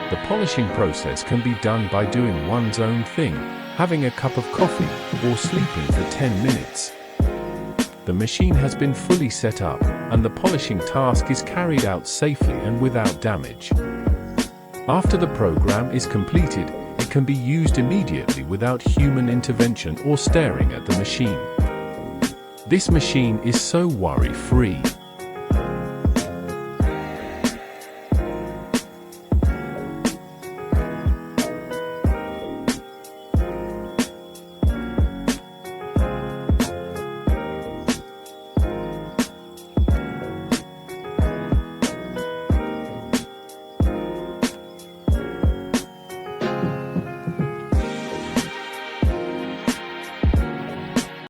The polishing process can be done by doing one's own thing, having a cup of coffee, or sleeping for 10 minutes. The machine has been fully set up, and the polishing task is carried out safely and without damage. After the program is completed, it can be used immediately without human intervention or staring at the machine. This machine is so worry-free.